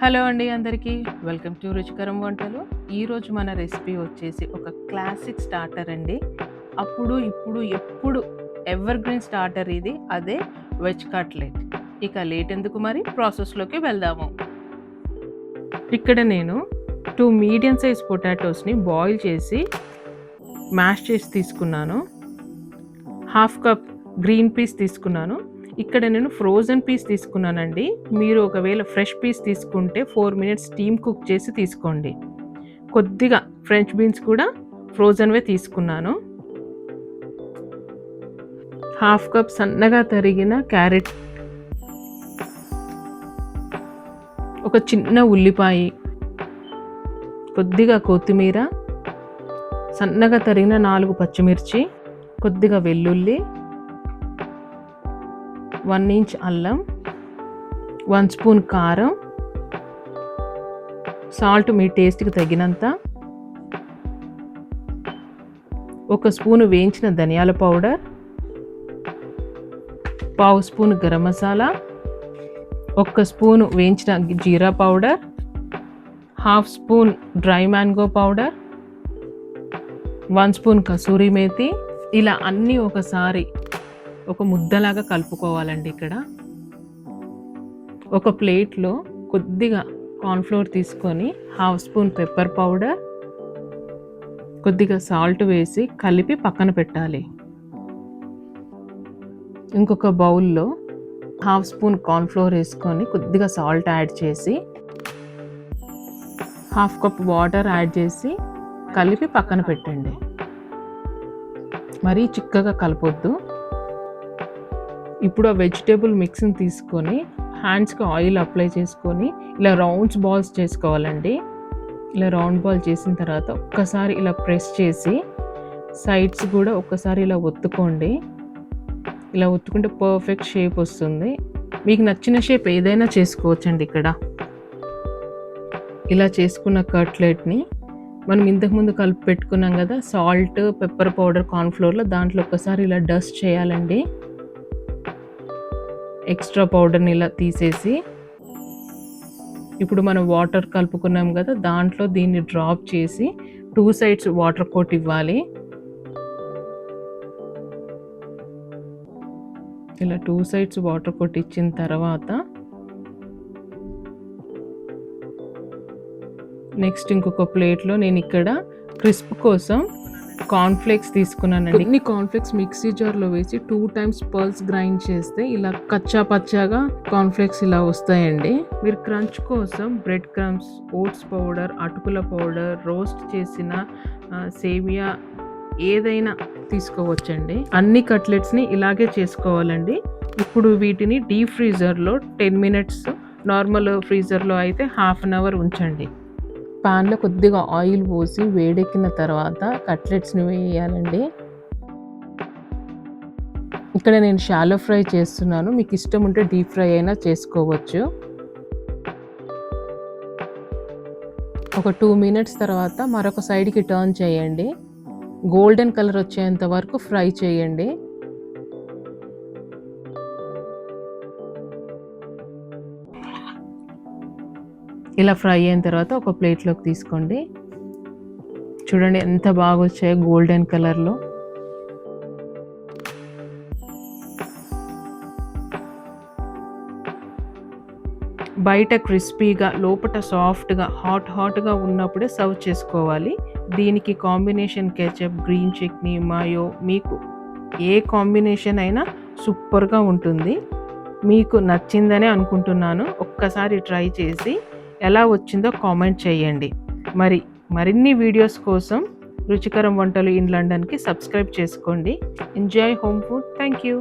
Hello అండి అందరికీ. Welcome to రుచికరం వంటలు. ఈరోజు మన రెసిపీ వచ్చేసి ఒక క్లాసిక్ స్టార్టర్ అండి. అప్పుడు ఇప్పుడు ఎప్పుడు ఎవర్ గ్రీన్ స్టార్టర్ ఇది. అదే వెజ్ కట్లెట్. ఇక లేట్ ఎందుకు, మరి ప్రాసెస్లోకి వెళ్దాము. ఇక్కడ నేను 2 మీడియం సైజ్ పొటాటోస్ని బాయిల్ చేసి మ్యాష్ చేసి తీసుకున్నాను. 1/2 కప్ గ్రీన్ పీస్ తీసుకున్నాను. ఇక్కడ నేను ఫ్రోజన్ పీస్ తీసుకున్నానండి. మీరు ఒకవేళ ఫ్రెష్ పీస్ తీసుకుంటే 4 మినిట్స్ స్టీమ్ కుక్ చేసి తీసుకోండి. కొద్దిగా ఫ్రెంచ్ బీన్స్ కూడా ఫ్రోజన్వే తీసుకున్నాను. 1/2 కప్ సన్నగా తరిగిన క్యారెట్, ఒక చిన్న ఉల్లిపాయ, కొద్దిగా కొత్తిమీర, సన్నగా తరిగిన 4 పచ్చిమిర్చి, కొద్దిగా వెల్లుల్లి, 1 ఇంచ్ అల్లం, 1 స్పూన్ కారం, సాల్ట్ మీ టేస్ట్కి తగినంత, 1 స్పూను వేయించిన ధనియాల powder, 1/2 spoon garam masala, 1 spoon వేయించిన jeera powder, 1/2 spoon dry mango powder, 1 spoon kasuri methi. ఇలా అన్నీ ఒకసారి ఒక ముద్దలాగా కలుపుకోవాలండి. ఇక్కడ ఒక ప్లేట్లో కొద్దిగా కార్న్ఫ్లోర్ తీసుకొని 1/2 స్పూన్ పెప్పర్ పౌడర్, కొద్దిగా సాల్ట్ వేసి కలిపి పక్కన పెట్టాలి. ఇంకొక బౌల్లో 1/2 స్పూన్ కార్న్ఫ్లోర్ వేసుకొని కొద్దిగా సాల్ట్ యాడ్ చేసి 1/2 కప్ వాటర్ యాడ్ చేసి కలిపి పక్కన పెట్టండి. మరీ చిక్కగా కలపొద్దు. ఇప్పుడు ఆ వెజిటేబుల్ మిక్స్ని తీసుకొని హ్యాండ్స్కి ఆయిల్ అప్లై చేసుకొని ఇలా రౌండ్స్ బాల్స్ చేసుకోవాలండి. ఇలా రౌండ్ బాల్ చేసిన తర్వాత ఒక్కసారి ఇలా ప్రెస్ చేసి సైడ్స్ కూడా ఒక్కసారి ఇలా ఒత్తుకోండి. ఇలా ఒత్తుకుంటే పర్ఫెక్ట్ షేప్ వస్తుంది. మీకు నచ్చిన షేప్ ఏదైనా చేసుకోవచ్చండి. ఇక్కడ ఇలా చేసుకున్న కట్లెట్ని మనం ఇంతకుముందు కలిపి పెట్టుకున్నాం కదా, సాల్ట్, పెప్పర్ పౌడర్, కార్న్ఫ్లోర్లో దాంట్లో ఒక్కసారి ఇలా డస్ట్ చేయాలండి. ఎక్స్ట్రా పౌడర్ని ఇలా తీసేసి ఇప్పుడు మనం వాటర్ కలుపుకున్నాం కదా, దాంట్లో దీన్ని డ్రాప్ చేసి 2 సైడ్స్ వాటర్ కోట్ ఇవ్వాలి. ఇలా 2 సైడ్స్ వాటర్ కోట్ ఇచ్చిన తర్వాత నెక్స్ట్ ఇంకొక ప్లేట్లో నేను ఇక్కడ క్రిస్ప్ కోసం కార్న్ఫ్లేక్స్ తీసుకున్నానండి. కొన్ని కార్న్ఫ్లేక్స్ మిక్సీ జార్లో వేసి 2 టైమ్స్ పల్స్ గ్రైండ్ చేస్తే ఇలా కచ్చా పచ్చాగా కార్న్ఫ్లేక్స్ ఇలా వస్తాయండి. మీరు క్రంచ్ కోసం బ్రెడ్ క్రమ్స్, ఓట్స్ పౌడర్, అటుకుల పౌడర్, రోస్ట్ చేసిన సేమియా ఏదైనా తీసుకోవచ్చండి. అన్ని కట్లెట్స్ని ఇలాగే చేసుకోవాలండి. ఇప్పుడు వీటిని డీప్ ఫ్రీజర్లో 10 మినిట్స్, నార్మల్ ఫ్రీజర్లో అయితే 1/2 అవర్ ఉంచండి. పాన్లో కొద్దిగా ఆయిల్ పోసి వేడెక్కిన తర్వాత కట్లెట్స్ని వేయాలండి. ఇక్కడ నేను షాలో ఫ్రై చేస్తున్నాను. మీకు ఇష్టం ఉంటే డీప్ ఫ్రై అయినా చేసుకోవచ్చు. ఒక 2 మినిట్స్ తర్వాత మరొక సైడ్కి టర్న్ చేయండి. గోల్డెన్ కలర్ వచ్చేంత వరకు ఫ్రై చేయండి. ఇలా ఫ్రై అయిన తర్వాత ఒక ప్లేట్లోకి తీసుకోండి. చూడండి ఎంత బాగా వచ్చాయో గోల్డెన్ కలర్లో. బయట క్రిస్పీగా, లోపల సాఫ్ట్గా, హాట్గా ఉన్నప్పుడే సర్వ్ చేసుకోవాలి. దీనికి కాంబినేషన్ కెచప్, గ్రీన్ చట్నీ, మాయో, మీకు ఏ కాంబినేషన్ అయినా సూపర్గా ఉంటుంది. మీకు నచ్చిందనే అనుకుంటున్నాను. ఒక్కసారి ట్రై చేసి ఎలా వచ్చిందో కామెంట్ చేయండి. మరిన్ని వీడియోస్ కోసం రుచికరం వంటలు ఇన్ లండన్కి సబ్స్క్రైబ్ చేసుకోండి. Enjoy home food. Thank you.